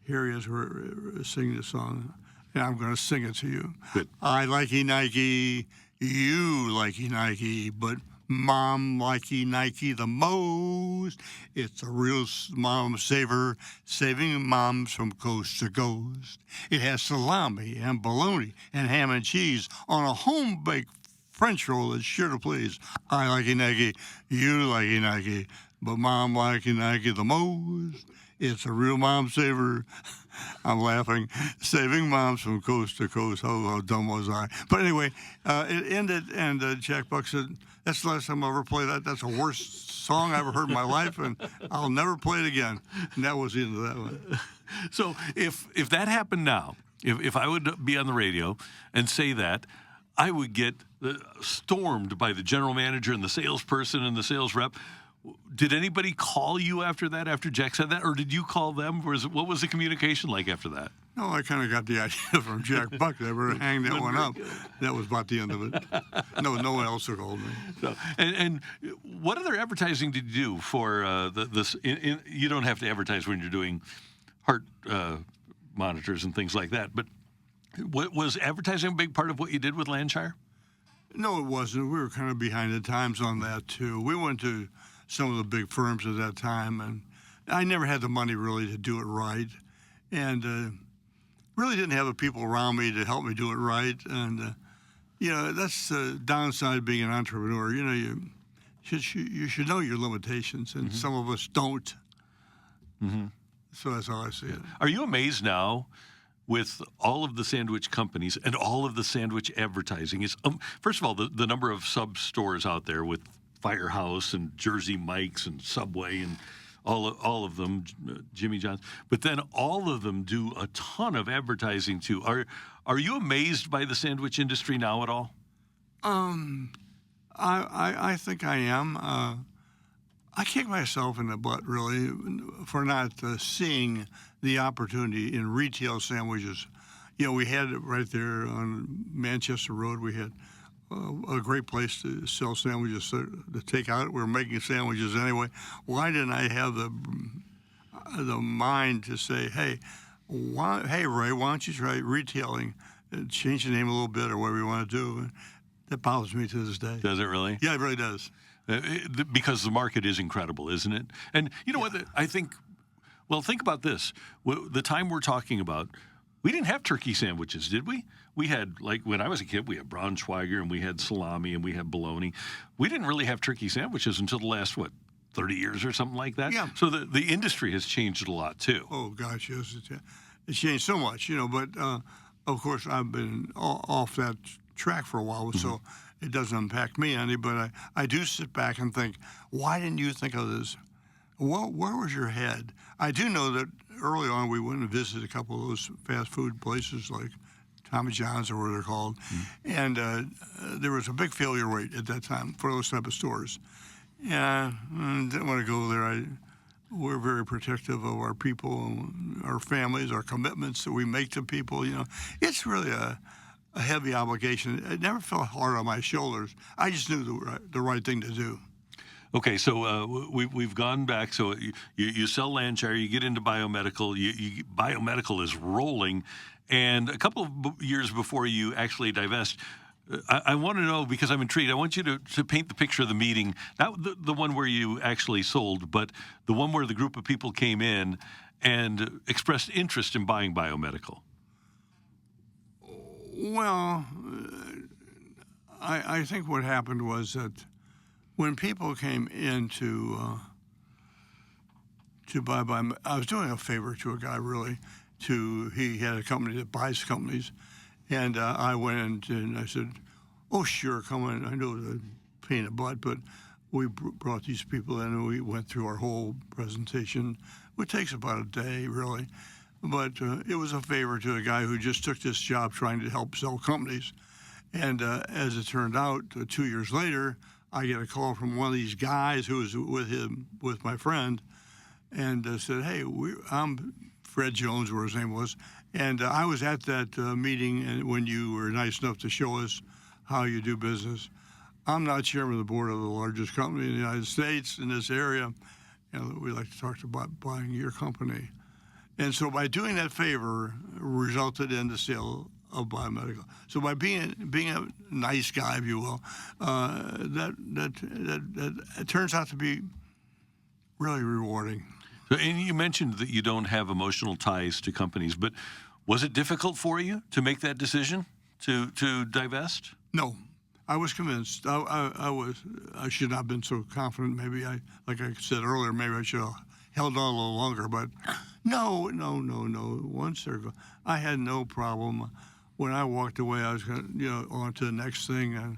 here he is. We're singing the song, and I'm going to sing it to you. Good. I likey Nike, you likey Nike, but Mom likey Nike the most. It's a real mom saver, saving moms from coast to coast. It has salami and bologna and ham and cheese on a home-baked French roll that's sure to please. I likey Nike, you likey Nike, but Mom likey Nike the most. It's a real mom saver. I'm laughing. Saving moms from coast to coast. Oh, how dumb was I? But anyway, it ended, and Jack Buck said, that's the last time I'll ever play that. That's the worst song I ever heard in my life, and I'll never play it again. And that was the end of that one. So if that happened now, if I would be on the radio and say that, I would get stormed by the general manager and the salesperson and the sales rep. Did anybody call you after that, after Jack said that, or did you call them? What was the communication like after that? No, I kind of got the idea from Jack Buck. They were hang that one up. That was about the end of it. No one else called me. So, and what other advertising did you do for this? You don't have to advertise when you're doing heart monitors and things like that, but was advertising a big part of what you did with Landshire? No, it wasn't. We were kind of behind the times on that, too. We went to some of the big firms at that time, and I never had the money really to do it right, and really didn't have the people around me to help me do it right. And that's the downside of being an entrepreneur. You should know your limitations, and some of us don't. Mm-hmm. So that's how I see it. Are you amazed now with all of the sandwich companies and all of the sandwich advertising? Is first of all, the number of sub stores out there with Firehouse and Jersey Mike's and Subway and all of them, Jimmy John's. But then all of them do a ton of advertising too. Are you amazed by the sandwich industry now at all? I think I am. I kick myself in the butt, really, for not seeing the opportunity in retail sandwiches. We had it right there on Manchester Road. We had a great place to sell sandwiches to take out. We were making sandwiches anyway. Why didn't I have the mind to say, hey, Ray, why don't you try retailing, change the name a little bit or whatever you want to do? That bothers me to this day. Does it really? Yeah, it really does. Because the market is incredible, isn't it? And you know what? I think, well, think about this. The time we're talking about, we didn't have turkey sandwiches, did we? We had, like, when I was a kid, we had Braunschweiger and we had salami and we had bologna. We didn't really have turkey sandwiches until the last, 30 years or something like that? Yeah. So the industry has changed a lot, too. Oh, gosh, yes. It's changed so much, but, of course, I've been off that track for a while, so it doesn't impact me any, but I do sit back and think, why didn't you think of this? Well, where was your head? I do know that early on we went and visited a couple of those fast food places like Tommy John's or what they're called, and there was a big failure rate at that time for those type of stores. And I didn't want to go there. We're very protective of our people, our families, our commitments that we make to people. It's really a heavy obligation. It never felt hard on my shoulders. I just knew the right thing to do. Okay, so we've gone back. So you sell Lanshire, you get into biomedical. Biomedical is rolling, and a couple of years before you actually divest, I want to know, because I'm intrigued. I want you to paint the picture of the meeting, not the one where you actually sold, but the one where the group of people came in and expressed interest in buying biomedical. Well, I think what happened was that when people came in to buy, I was doing a favor to a guy, really. He had a company that buys companies, and I went in and I said, "Oh, sure, come in. I know the pain in the butt, but we brought these people in and we went through our whole presentation, which takes about a day, really." But it was a favor to a guy who just took this job trying to help sell companies. And as it turned out, 2 years later, I get a call from one of these guys who was with my friend, and said, "Hey, I'm Fred Jones," where his name was, and I was at that meeting when you were nice enough to show us how you do business. I'm not chairman of the board of the largest company in the United States in this area, and we'd like to talk about buying your company. And so by doing that favor resulted in the sale of biomedical. So by being a nice guy, if you will, that it turns out to be really rewarding. So, and you mentioned that you don't have emotional ties to companies, but was it difficult for you to make that decision to divest? No, I was convinced. I should not have been so confident. Maybe like I said earlier, maybe I should have held on a little longer. But no. Once they're gone, I had no problem. When I walked away, I was going on to the next thing. And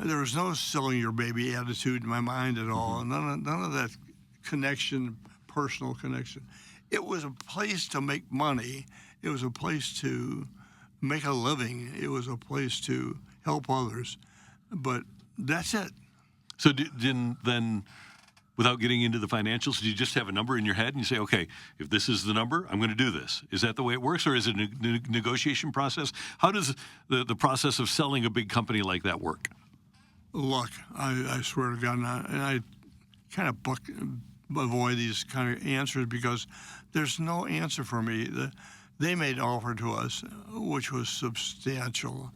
there was no selling your baby attitude in my mind at all. None of that connection, personal connection. It was a place to make money. It was a place to make a living. It was a place to help others. But that's it. So then, without getting into the financials, do you just have a number in your head and you say, okay, if this is the number, I'm going to do this? Is that the way it works, or is it a negotiation process? How does the process of selling a big company like that work? Luck, I swear to God. And I kind of avoid these kind of answers because there's no answer for me. They made an offer to us, which was substantial.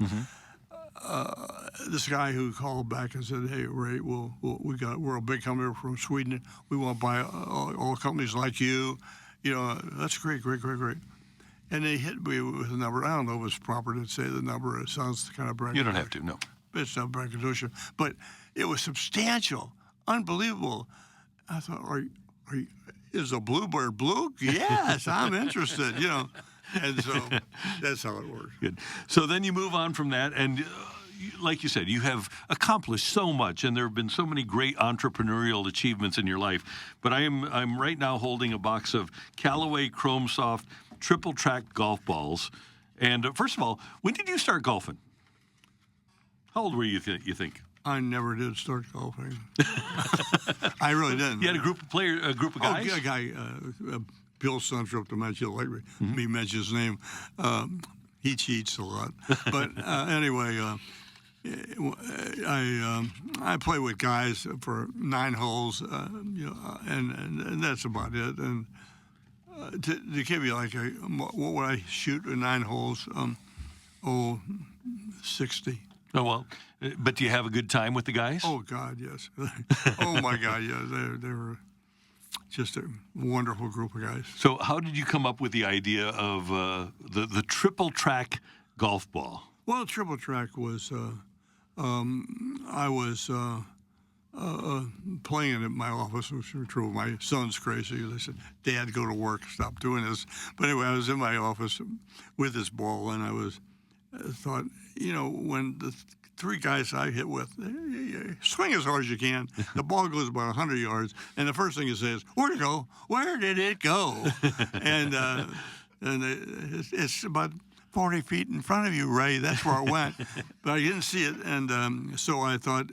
This guy who called back and said, "Hey, Ray, we're a big company from Sweden. We want to buy all companies like you. That's great. And they hit me with a number. I don't know if it's proper to say the number. It sounds kind of braggadocious. You don't have to, no. It's not braggadocious, but it was substantial, unbelievable. I thought, is a bluebird blue? Yes, I'm interested. And so that's how it works. Good. So then you move on from that, and like you said, you have accomplished so much, and there have been so many great entrepreneurial achievements in your life. But I'm right now holding a box of Callaway Chrome Soft triple track golf balls. And first of all, when did you start golfing? How old were you? You think? I never did start golfing. I really didn't. You had a group of guys. Oh, a guy, Bill Suntrup, to mention, like me mention his name. He cheats a lot, but anyway, I play with guys for 9 holes, and that's about it. And to give you like what would I shoot with 9 holes? 60. Oh well, but do you have a good time with the guys? Oh God, yes. Oh my God, yeah. They were just a wonderful group of guys. So how did you come up with the idea of the triple track golf ball? Well, triple track was I was playing it at my office, which was true. My son's crazy. They said, "Dad, go to work. Stop doing this." But anyway, I was in my office with this ball, and I thought, when the 3 guys I hit with, swing as hard as you can. The ball goes about 100 yards, and the first thing it says, "Where'd it go? Where did it go?" and it's about 40 feet in front of you, Ray. That's where it went. But I didn't see it, and so I thought,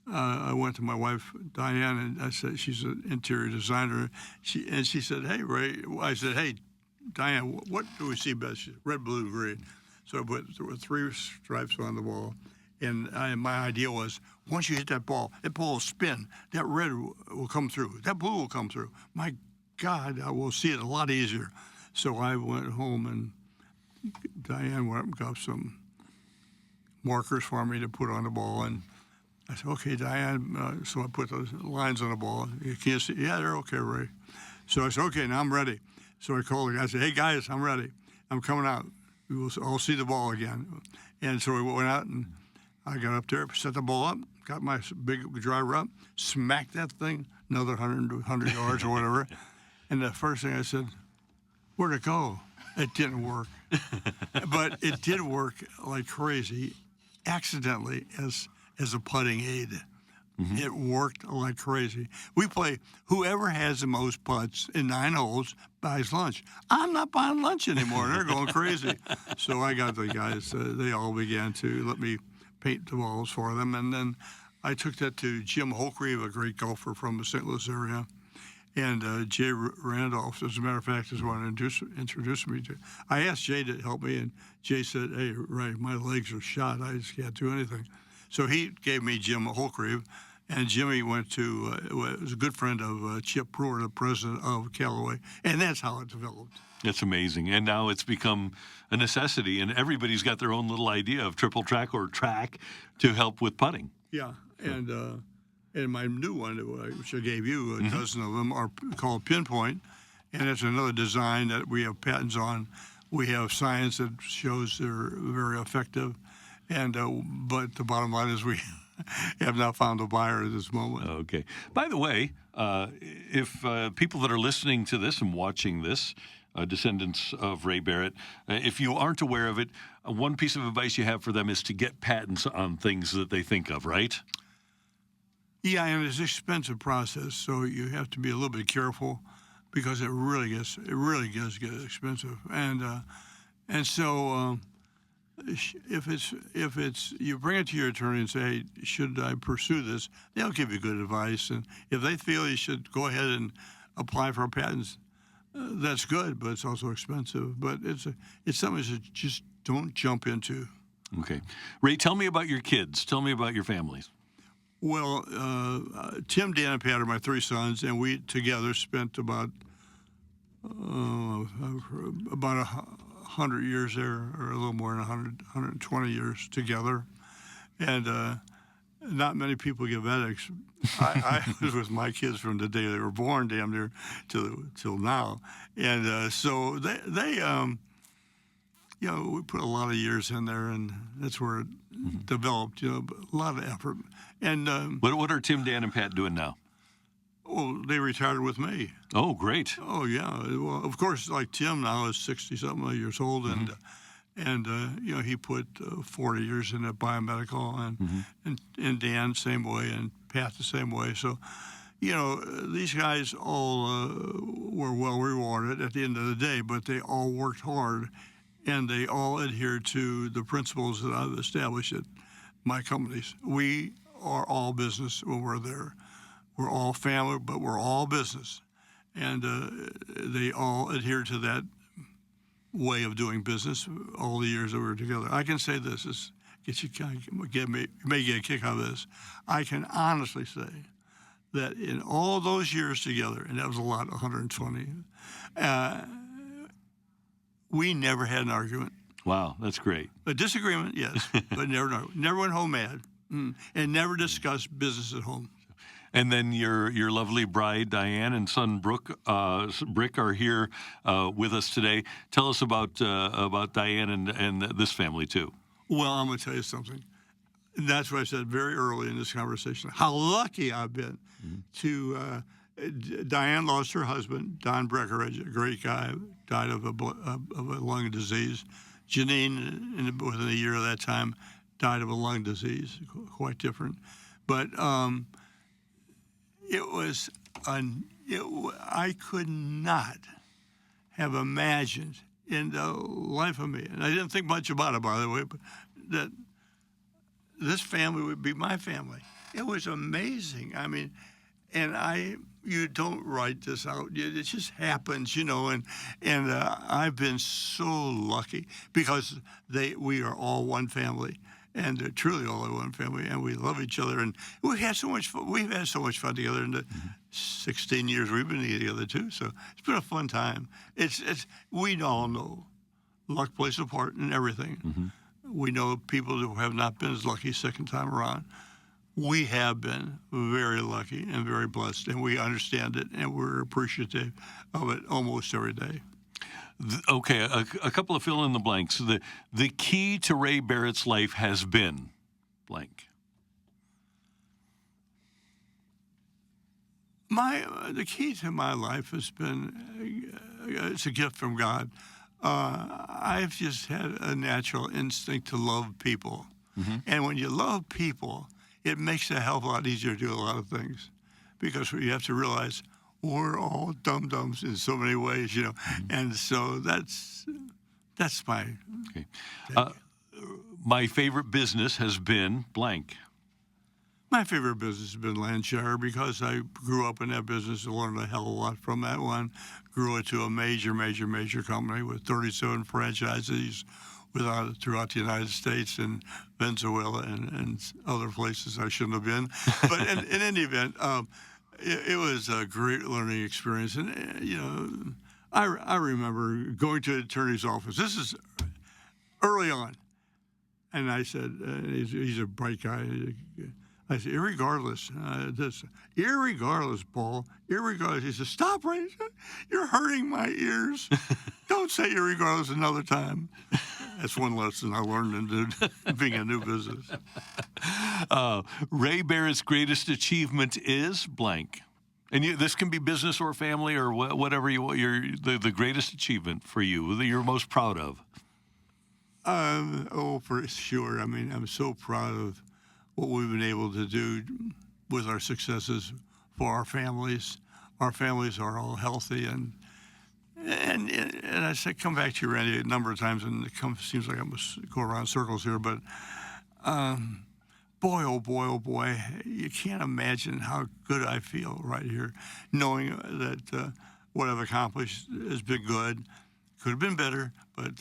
I went to my wife, Diane, and I said, she's an interior designer. She said, "Hey, Ray." I said, "Hey, Diane, what do we see best?" She said, "Red, blue, green." So I put 3 stripes on the ball. And my idea was, once you hit that ball will spin. That red will come through. That blue will come through. My God, I will see it a lot easier. So I went home, and Diane went up and got some markers for me to put on the ball. And I said, "Okay, Diane." So I put those lines on the ball. You can't see? "Yeah, they're okay, Ray." So I said, "Okay, now I'm ready." So I called the guy. I said, "Hey, guys, I'm ready. I'm coming out. I'll see the ball again." And so we went out, and I got up there, set the ball up, got my big driver up, smacked that thing another 100 yards or whatever. And the first thing I said, "Where'd it go?" It didn't work. But it did work like crazy, accidentally, as a putting aid. Mm-hmm. It worked like crazy. We play whoever has the most putts in 9 holes buys lunch. I'm not buying lunch anymore. They're going crazy. So I got the guys. They all began to let me paint the balls for them. And then I took that to Jim Holcreeve, a great golfer from the St. Louis area. And Jay Randolph, as a matter of fact, is one who introduced me to. I asked Jay to help me, and Jay said, "Hey, Ray, my legs are shot. I just can't do anything." So he gave me Jim Holcreeve, and Jimmy went to, was a good friend of Chip Brewer, the president of Callaway, and that's how it developed. That's amazing. And now it's become a necessity, and everybody's got their own little idea of triple track or track to help with putting. Yeah, and my new one, which I gave you, a dozen of them, are called Pinpoint, and it's another design that we have patents on. We have science that shows they're very effective. And but the bottom line is we have not found a buyer at this moment. Okay. By the way, if people that are listening to this and watching this, descendants of Ray Barrett, if you aren't aware of it, one piece of advice you have for them is to get patents on things that they think of, right? Yeah, and it's an expensive process, so you have to be a little bit careful because it really does get expensive, and so. If it's you bring it to your attorney and say, "Hey, should I pursue this?" They'll give you good advice, and if they feel you should go ahead and apply for patents, that's good, but it's also expensive. But it's something that just don't jump into. Okay, Ray, tell me about your kids. Tell me about your families. Well, Tim, Dan, and Pat are my 3 sons, and we together spent about 100 years there, or a little more than 120 years together. And not many people give that. I was with my kids from the day they were born, damn near, till now. And so they we put a lot of years in there, and that's where it developed, a lot of effort. And what are Tim, Dan, and Pat doing now? Oh, they retired with me. Oh, great. Oh, yeah. Well, of course, like Tim now is 60-something years old, and And he put 40 years in at biomedical, and Dan same way, and Pat the same way. So, these guys all were well rewarded at the end of the day, but they all worked hard, and they all adhered to the principles that I've established at my companies. We are all business when we're there. We're all family, but we're all business, and they all adhere to that way of doing business all the years that we were together. I can say this, may get a kick out of this. I can honestly say that in all those years together, and that was a lot, 120, we never had an argument. Wow, that's great. A disagreement, yes, but never went home mad, and never discussed business at home. And then your lovely bride, Diane, and son, Brick, are here with us today. Tell us about Diane and this family, too. Well, I'm going to tell you something. That's what I said very early in this conversation, how lucky I've been to Diane lost her husband, Don Breckeridge, a great guy, died of a lung disease. Janine, within a year of that time, died of a lung disease, quite different. But I could not have imagined in the life of me, and I didn't think much about it, by the way, but that this family would be my family. It was amazing. I mean, you don't write this out. It just happens, and I've been so lucky because we are all one family. And they're truly all one family, and we love each other, and we've had so much fun. We've had so much fun together in the 16 years we've been together too. So it's been a fun time. We all know luck plays a part in everything. We know people who have not been as lucky second time around. We have been very lucky and very blessed, and we understand it, and we're appreciative of it almost every day. Okay, a couple of fill in the blanks. The key to Ray Barrett's life has been blank. The key to my life has been it's a gift from God. I've just had a natural instinct to love people, and when you love people, it makes it a hell of a lot easier to do a lot of things, because you have to realize we're all dum-dums in so many ways, and so that's my. Okay. My favorite business has been blank. My favorite business has been Landshire, because I grew up in that business and learned a hell of a lot from that one. Grew it to a major, major, major company with 37 franchises throughout the United States and Venezuela and other places I shouldn't have been. But in any event, it was a great learning experience. And, I remember going to the attorney's office. This is early on. And I said, he's a bright guy. I said, irregardless, Paul, irregardless. He said, stop, Ray. You're hurting my ears. Don't say irregardless another time. That's one lesson I learned in being a new business. Ray Barrett's greatest achievement is blank. And this can be business or family or whatever the greatest achievement for you that you're most proud of. For sure. I mean, I'm so proud of what we've been able to do with our successes for our families. Our families are all healthy, and I said, come back to you, Randy, a number of times, and seems like I must go around circles here, but boy, oh boy, you can't imagine how good I feel right here, knowing that what I've accomplished has been good. Could have been better, but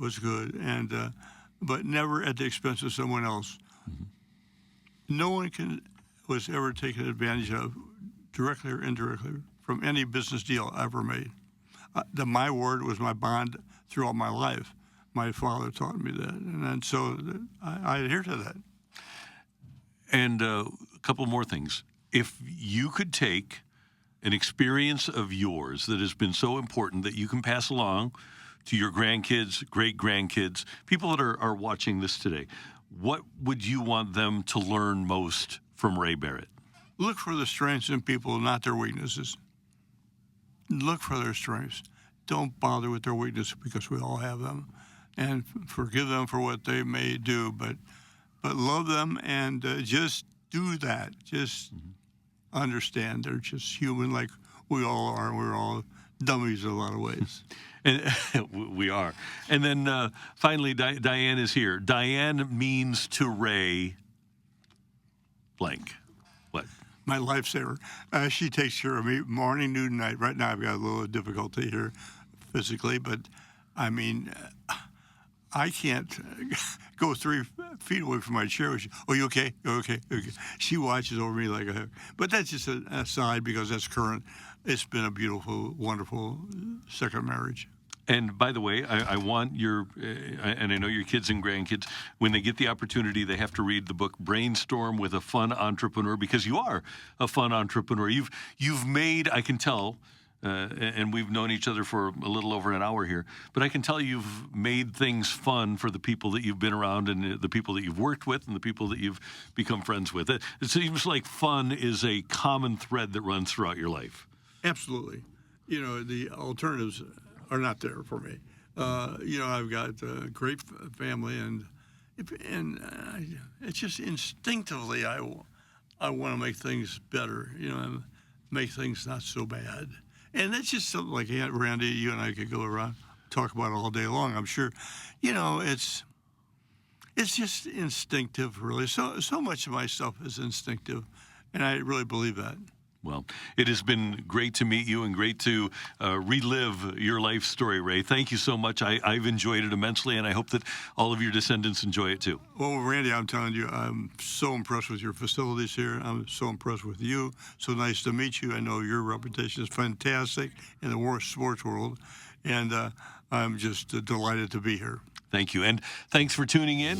was good, and but never at the expense of someone else. No one was ever taken advantage of, directly or indirectly, from any business deal I ever made. My word was my bond throughout my life. My father taught me that, and so I adhere to that. And a couple more things. If you could take an experience of yours that has been so important that you can pass along to your grandkids, great-grandkids, people that are watching this today, what would you want them to learn most from Ray Barrett? Look for the strengths in people, not their weaknesses. Look for their strengths. Don't bother with their weaknesses, because we all have them. and forgive them for what they may do, but love them and just do that. Just understand they're just human like we all are. We're all dummies in a lot of ways. And we are. And then finally, Diane is here. Diane means to Ray blank. What? My lifesaver. She takes care of me morning, noon, night. Right now I've got a little difficulty here physically, but I mean, I can't go 3 feet away from my chair. Oh, you okay? Okay. She watches over me like a. But that's just an aside because that's current. It's been a beautiful, wonderful second marriage. And by the way, I want your, and I know your kids and grandkids, when they get the opportunity, they have to read the book Brainstorm with a Fun Entrepreneur, because you are a fun entrepreneur. You've made, I can tell, and we've known each other for a little over an hour here, but I can tell you've made things fun for the people that you've been around and the people that you've worked with and the people that you've become friends with. It seems like fun is a common thread that runs throughout your life. Absolutely. You know, the alternatives are not there for me. You know, I've got a great family, and it's just instinctively I want to make things better, you know, and make things not so bad. And that's just something like Randy, you and I could go around talk about all day long, I'm sure. You know, it's just instinctive, really. So much of my stuff is instinctive, and I really believe that. Well, it has been great to meet you and great to relive your life story, Ray. Thank you so much. I've enjoyed it immensely, and I hope that all of your descendants enjoy it too. Well, Randy, I'm telling you, I'm so impressed with your facilities here. I'm so impressed with you. So nice to meet you. I know your reputation is fantastic in the sports world, and I'm just delighted to be here. Thank you, and thanks for tuning in.